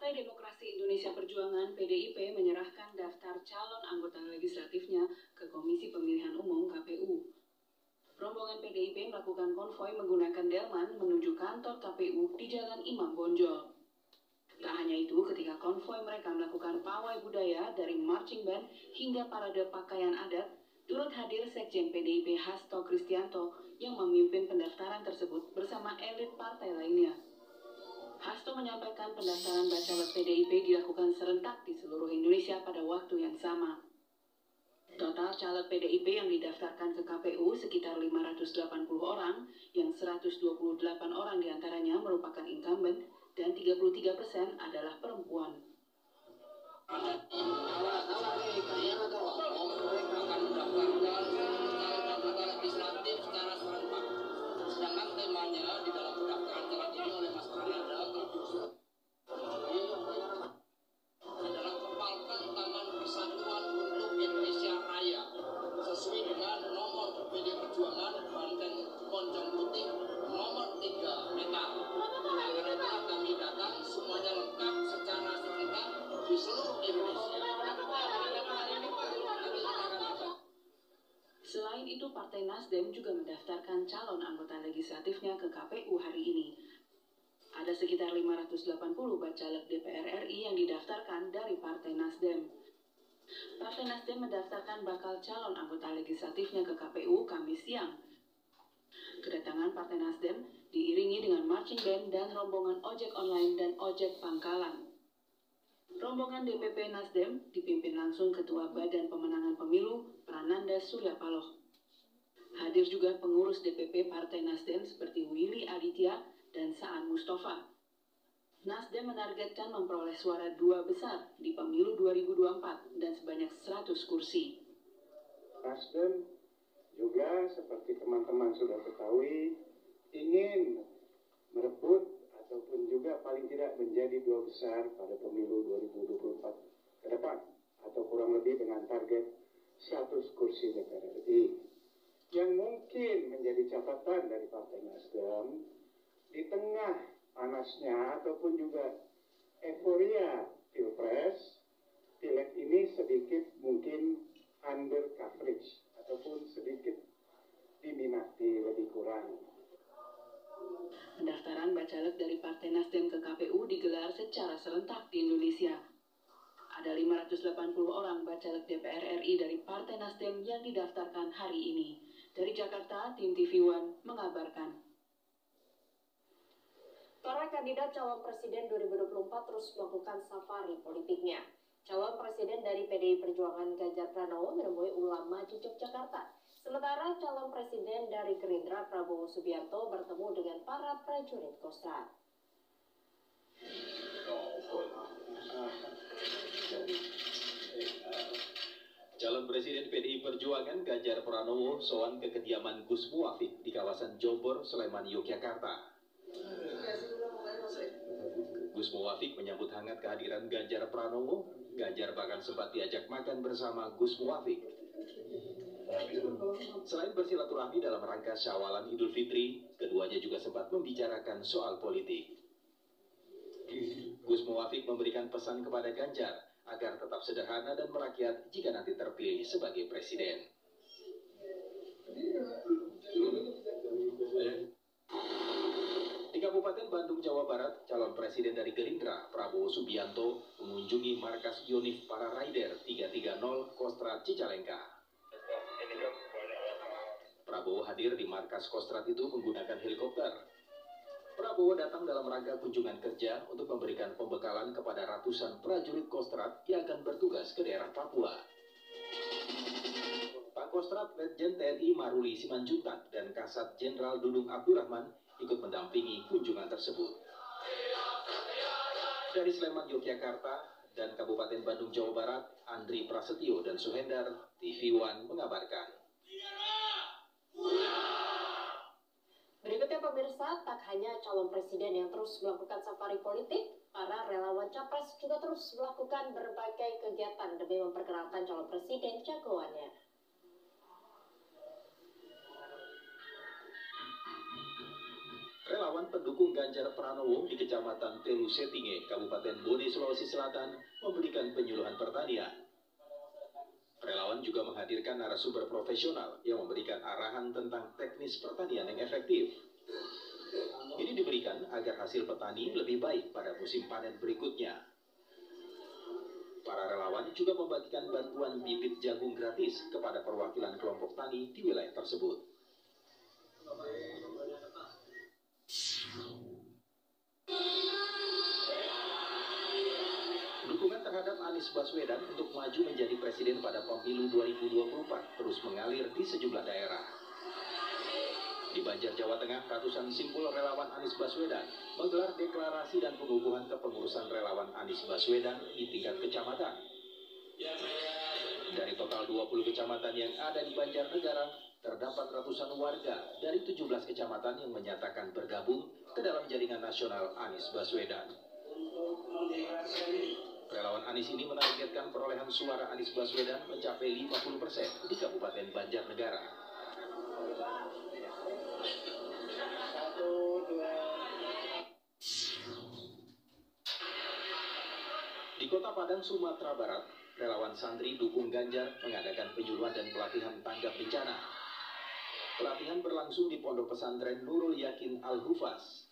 Partai Demokrasi Indonesia Perjuangan (PDIP) menyerahkan daftar calon anggota legislatifnya ke Komisi Pemilihan Umum (KPU). Rombongan PDIP melakukan konvoi menggunakan delman menuju kantor KPU di Jalan Imam Bonjol. Tak hanya itu, ketika konvoi mereka melakukan pawai budaya dari marching band hingga parade pakaian adat, turut hadir Sekjen PDIP Hasto Kristianto yang memimpin pendaftaran tersebut bersama elit partai lainnya. Hasto menyampaikan pendaftaran bacalek PDIP dilakukan serentak di seluruh Indonesia pada waktu yang sama. Total caleg PDIP yang didaftarkan ke KPU sekitar 580 orang, yang 128 orang diantaranya merupakan incumbent dan 33% adalah perempuan. Legislatif secara serentak. Sedangkan temanya di dalam pendaftaran calon ini oleh Mas Prananda adalah kepalkan tangan persatuan untuk Indonesia Raya sesuai dengan nomor PD Perjuangan Banteng Moncong Putih nomor 3 metal. Karena itulah kami datang semuanya lengkap secara serentak di seluruh Indonesia. Selain itu, Partai Nasdem juga mendaftarkan calon anggota legislatifnya ke KPU hari ini. Ada sekitar 580 bacalek DPR RI yang didaftarkan dari Partai Nasdem. Partai Nasdem mendaftarkan bakal calon anggota legislatifnya ke KPU Kamis siang. Kedatangan Partai Nasdem diiringi dengan marching band dan rombongan ojek online dan ojek pangkalan. Rombongan DPP Nasdem dipimpin langsung Ketua Badan Pemenangan Pemilu Prananda Suryapaloh. Hadir juga pengurus DPP Partai Nasdem seperti Willy Aditya dan Saan Mustafa. Nasdem menargetkan memperoleh suara 2 besar di pemilu 2024 dan sebanyak 100 kursi. Nasdem juga seperti teman-teman sudah ketahui ingin merebut ataupun juga paling tidak menjadi 2 besar pada pemilu 2024 ke depan, atau kurang lebih dengan target 100 kursi DPR RI. Yang mungkin menjadi catatan dari Partai Nasdem di tengah panasnya ataupun juga euforia Pilpres, Pileg ini sedikit mungkin under coverage ataupun sedikit diminati lebih kurang. Pendaftaran bacalek dari Partai Nasdem ke KPU digelar secara serentak di Indonesia. Ada 580 orang bacalek DPR RI dari Partai Nasdem yang didaftarkan hari ini. Dari Jakarta, tim TV One mengabarkan. Para kandidat calon presiden 2024 terus melakukan safari politiknya. Calon presiden dari PDI Perjuangan Ganjar Pranowo menemui ulama di Yogyakarta. Sementara calon presiden dari Gerindra Prabowo Subianto bertemu dengan para prajurit Kostrad. Calon Presiden PDI Perjuangan Ganjar Pranowo sowan ke kediaman Gus Muwafik di kawasan Jombor, Sleman, Yogyakarta. Gus Muwafik menyambut hangat kehadiran Ganjar Pranowo. Ganjar bahkan sempat diajak makan bersama Gus Muwafik. Selain bersilaturahmi dalam rangka Syawalan Idul Fitri, keduanya juga sempat membicarakan soal politik. Gus Muwafik memberikan pesan kepada Ganjar agar tetap sederhana dan merakyat jika nanti terpilih sebagai presiden. Di Kabupaten Bandung, Jawa Barat, calon presiden dari Gerindra, Prabowo Subianto, mengunjungi markas Yonif para Rider 330 Kostrad Cicalengka. Prabowo hadir di markas Kostrad itu menggunakan helikopter. Prabowo datang dalam rangka kunjungan kerja untuk memberikan pembekalan kepada ratusan prajurit Kostrad yang akan bertugas ke daerah Papua. Pangkostrat Letjen TNI Maruli Simanjuntak dan Kasat Jenderal Dudung Abdurrahman ikut mendampingi kunjungan tersebut. Dari Sleman, Yogyakarta, dan Kabupaten Bandung, Jawa Barat, Andri Prasetyo dan Suhendar, TV One mengabarkan. Berikutnya pemirsa, tak hanya calon presiden yang terus melakukan safari politik, para relawan capres juga terus melakukan berbagai kegiatan demi memperkenalkan calon presiden jagoannya. Relawan relawan pendukung Ganjar Pranowo di Kecamatan Telu Setinge, Kabupaten Bone, Sulawesi Selatan memberikan penyuluhan pertanian. Relawan juga menghadirkan narasumber profesional yang memberikan arahan tentang teknis pertanian yang efektif. Ini diberikan agar hasil petani lebih baik pada musim panen berikutnya. Para relawan juga membagikan bantuan bibit jagung gratis kepada perwakilan kelompok tani di wilayah tersebut. Dukungan terhadap Anies Baswedan untuk maju menjadi presiden pada pemilu 2024 terus mengalir di sejumlah daerah. Di Banjar, Jawa Tengah, ratusan simpul relawan Anies Baswedan menggelar deklarasi dan pengukuhan kepengurusan relawan Anies Baswedan di tingkat kecamatan. Dari total 20 kecamatan yang ada di Banjarnegara, terdapat ratusan warga dari 17 kecamatan yang menyatakan bergabung ke dalam jaringan nasional Anies Baswedan. Relawan Anies ini menargetkan perolehan suara Anies Baswedan mencapai 50% di Kabupaten Banjarnegara. Di Kota Padang, Sumatera Barat, relawan santri dukung Ganjar mengadakan penyuluhan dan pelatihan tanggap bencana. Pelatihan berlangsung di Pondok Pesantren Nurul Yakin Al-Hufaz.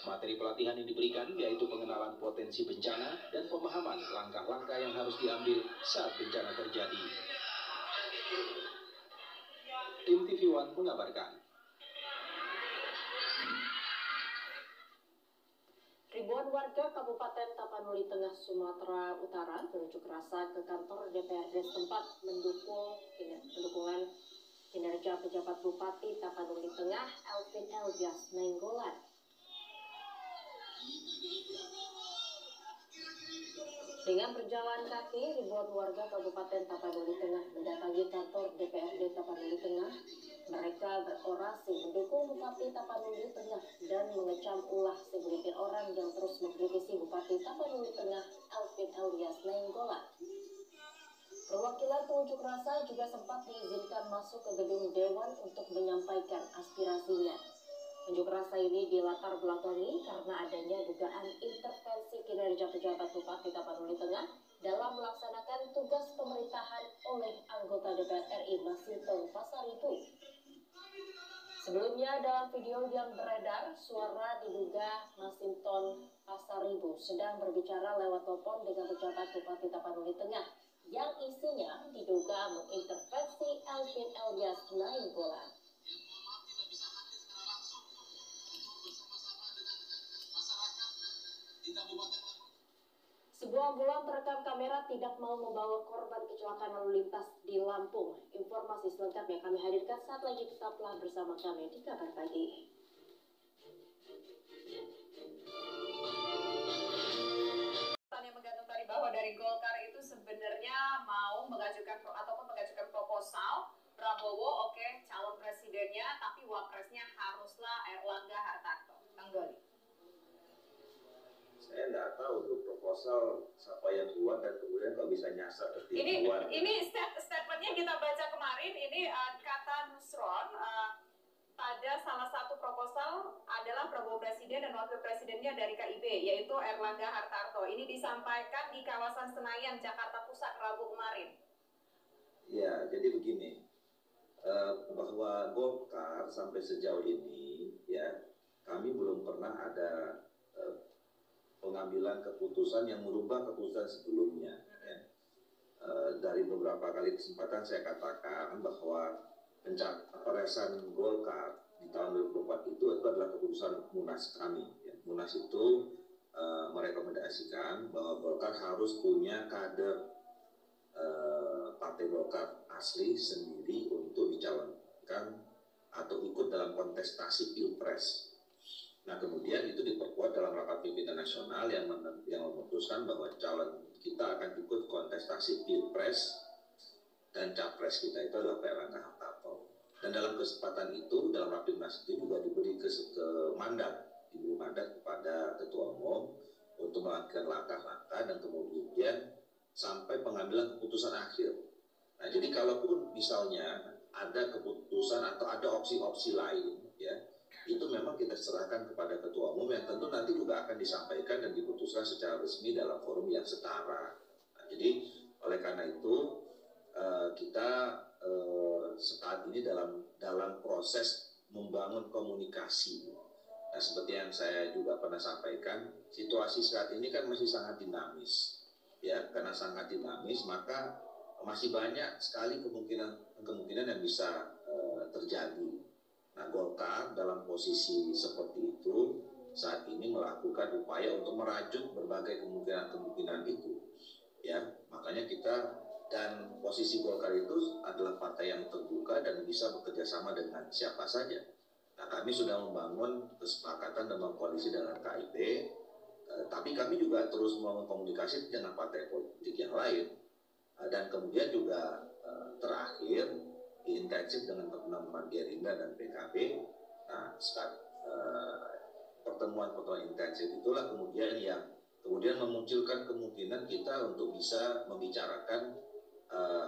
Materi pelatihan yang diberikan yaitu pengenalan potensi bencana dan pemahaman langkah-langkah yang harus diambil saat bencana terjadi. Tim TV One mengabarkan. Ribuan warga Kabupaten Tapanuli Tengah, Sumatera Utara berunjuk rasa ke kantor DPRD setempat mendukung kinerja pejabat Bupati Tapanuli Tengah Elvin Elvias Nainggolan. Dengan berjalan kaki, ribuan warga Kabupaten Tapanuli Tengah mendatangi kantor DPRD Tapanuli Tengah. Mereka berorasi mendukung Bupati Tapanuli Tengah dan mengecam ulah segelintir orang yang terus mengkritisi Bupati Tapanuli Tengah Elvin Elvias Nainggolan. Perwakilan pengunjuk rasa juga sempat diizinkan masuk ke gedung Dewan untuk menyampaikan aspirasinya. Unjuk rasa ini dilatar belakangi karena adanya dugaan intervensi kinerja pejabat Bupati Tapanuli Tengah dalam melaksanakan tugas pemerintahan oleh anggota DPR RI Masinton Pasaribu. Sebelumnya dalam video yang beredar, suara diduga Masinton Pasaribu sedang berbicara lewat telepon dengan pejabat Bupati Tapanuli Tengah yang isinya diduga mengintervensi Elvin Elvias Nainggolan. Sebuah ambulan terekam kamera tidak mau membawa korban kecelakaan lalu lintas di Lampung. Informasi selengkapnya kami hadirkan saat lagi, tetaplah bersama kami di Kabar Pagi. Yang menggantung tadi bahwa dari Golkar itu sebenarnya mau mengajukan proposal Prabowo calon presidennya, tapi wapresnya haruslah Erlangga Hartarto. Kang Doli. Saya nggak tahu tuh proposal siapa yang buat dan kemudian kok bisa nyasar ke tim buat. Ini statementnya kita baca kemarin. Ini kata Nusron pada salah satu proposal adalah Prabowo Presiden dan Wakil Presidennya dari KIB, yaitu Erlangga Hartarto. Ini disampaikan di kawasan Senayan, Jakarta Pusat, Rabu kemarin. Ya, jadi begini, bahwa Golkar sampai sejauh ini, ya, kami belum pernah ada pengambilan keputusan yang merubah keputusan sebelumnya. Ya. Dari beberapa kali kesempatan saya katakan bahwa pencapresan Golkar di tahun 2004 itu adalah keputusan Munas kami. Ya. Munas itu merekomendasikan bahwa Golkar harus punya kader Partai Golkar asli sendiri untuk dicalonkan atau ikut dalam kontestasi Pilpres. Nah, kemudian itu diperkuat dalam rapat pimpinan nasional yang memutuskan bahwa calon kita akan ikut kontestasi Pilpres dan Capres kita itu adalah Pak Erlangga Hartarto. Dan dalam kesempatan itu, dalam rapimnas itu juga diberi mandat kepada Ketua Umum untuk melakukan langkah-langkah dan kemudian sampai pengambilan keputusan akhir. Nah, jadi kalaupun misalnya ada keputusan atau ada opsi-opsi lain, ya, itu memang kita serahkan kepada Ketua Umum yang tentu nanti juga akan disampaikan dan diputuskan secara resmi dalam forum yang setara. Nah, jadi oleh karena itu kita saat ini dalam proses membangun komunikasi. Nah, seperti yang saya juga pernah sampaikan, situasi saat ini kan masih sangat dinamis, ya. Karena sangat dinamis, maka masih banyak sekali kemungkinan yang bisa terjadi. Nah, Golkar dalam posisi seperti itu saat ini melakukan upaya untuk merajut berbagai kemungkinan itu, ya. Makanya kita dan posisi Golkar itu adalah partai yang terbuka dan bisa bekerja sama dengan siapa saja. Nah, kami sudah membangun kesepakatan dan berkoalisi dengan KIP, tapi kami juga terus membangun komunikasi dengan partai politik yang lain. Dan kemudian juga terakhir intensif dengan teman-teman Gerindra dan PKB. Nah, pertemuan-pertemuan intensif itulah kemudian memunculkan kemungkinan kita untuk bisa membicarakan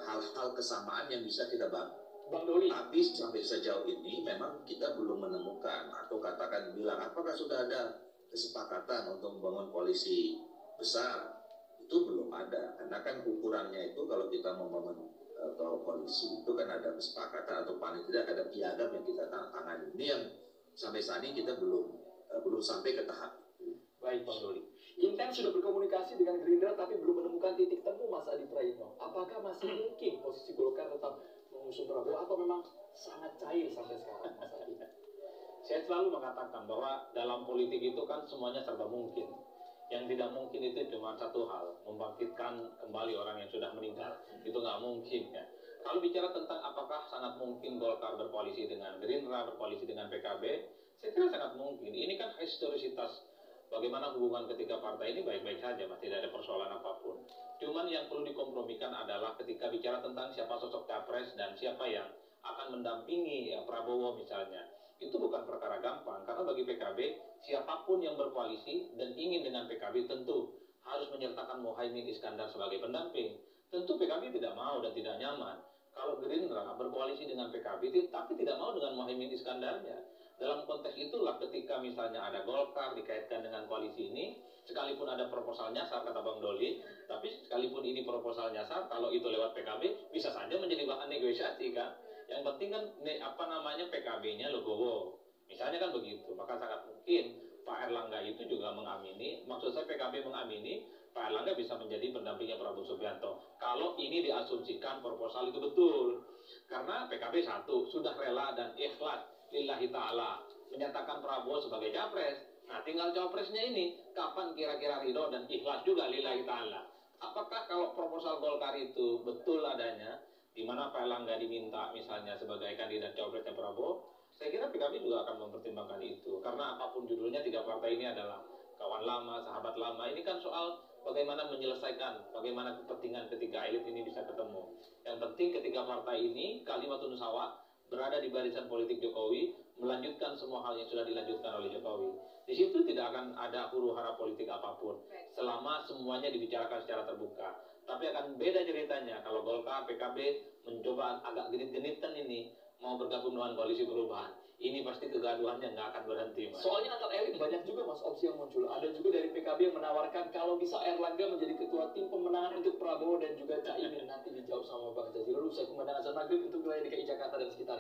hal-hal kesamaan yang bisa kita bangun. Bang Doli. Tapi sampai sejauh ini memang kita belum menemukan atau katakan bilang apakah sudah ada kesepakatan untuk membangun koalisi besar. Itu belum ada, karena kan ukurannya itu kalau kita membangun koalisi itu kan ada kesepakatan atau paling tidak ada piagam yang kita tangani. Ini yang sampai saat ini kita belum sampai ke tahap itu. Baik Bang Doli. Inten sudah berkomunikasi dengan Gerindra tapi belum menemukan titik temu Mas Adi Praitno. Apakah masih mungkin posisi Golkar tetap mengusung Prabowo atau memang sangat cair sampai sekarang, Mas Adi? Saya selalu mengatakan bahwa dalam politik itu kan semuanya serba mungkin. Yang tidak mungkin itu cuma satu hal, membangkitkan kembali orang yang sudah meninggal. Itu nggak mungkin ya. Kalau bicara tentang apakah sangat mungkin Golkar berkoalisi dengan Gerindra, berkoalisi dengan PKB, saya kira sangat mungkin. Ini kan historisitas bagaimana hubungan ketiga partai ini baik-baik saja, Mas, tidak ada persoalan apapun. Cuman yang perlu dikompromikan adalah ketika bicara tentang siapa sosok capres dan siapa yang akan mendampingi Prabowo misalnya. Itu bukan perkara gampang, karena bagi PKB, siapapun yang berkoalisi dan ingin dengan PKB tentu harus menyertakan Muhaimin Iskandar sebagai pendamping. Tentu PKB tidak mau dan tidak nyaman kalau Gerindra berkoalisi dengan PKB, tapi tidak mau dengan Muhaimin Iskandarnya. Dalam konteks itulah ketika misalnya ada Golkar dikaitkan dengan koalisi ini, sekalipun ada proposal nyasar, kata Bang Doli, tapi sekalipun ini proposal nyasar, kalau itu lewat PKB, bisa saja menjadi bahan negosiasi kan. Yang penting kan PKB-nya legowo. Misalnya kan begitu, maka sangat mungkin Pak Erlangga itu juga mengamini, maksud saya PKB mengamini Pak Erlangga bisa menjadi pendampingnya Prabowo Subianto. Kalau ini diasumsikan proposal itu betul. Karena PKB satu, sudah rela dan ikhlas lillahi ta'ala menyatakan Prabowo sebagai capres. Nah, tinggal capresnya ini, kapan kira-kira ridho dan ikhlas juga lillahi ta'ala. Apakah kalau proposal Golkar itu betul adanya, di mana Pak Erlangga diminta misalnya sebagai kandidat capresnya Prabowo, saya kira PKB juga akan mempertimbangkan itu. Karena apapun judulnya, tiga partai ini adalah kawan lama, sahabat lama. Ini kan soal bagaimana menyelesaikan, bagaimana kepentingan ketiga elit ini bisa ketemu. Yang penting ketiga partai ini, kalimatun sawah, berada di barisan politik Jokowi, melanjutkan semua hal yang sudah dilanjutkan oleh Jokowi. Di situ tidak akan ada huru-hara politik apapun, selama semuanya dibicarakan secara terbuka. Tapi akan beda ceritanya kalau Golkar, PKB mencoba agak genit-genitan ini, mau bergabung dengan koalisi perubahan. Ini pasti kegaduhannya nggak akan berhenti, Mas. Soalnya antar elit banyak juga, Mas, opsi yang muncul. Ada juga dari PKB yang menawarkan kalau bisa Erlangga menjadi ketua tim pemenangan untuk Prabowo dan juga Caimin. Nanti dijawab sama Bang Jazilul usai kemenangan Maghrib untuk wilayah DKI Jakarta dan sekitarnya.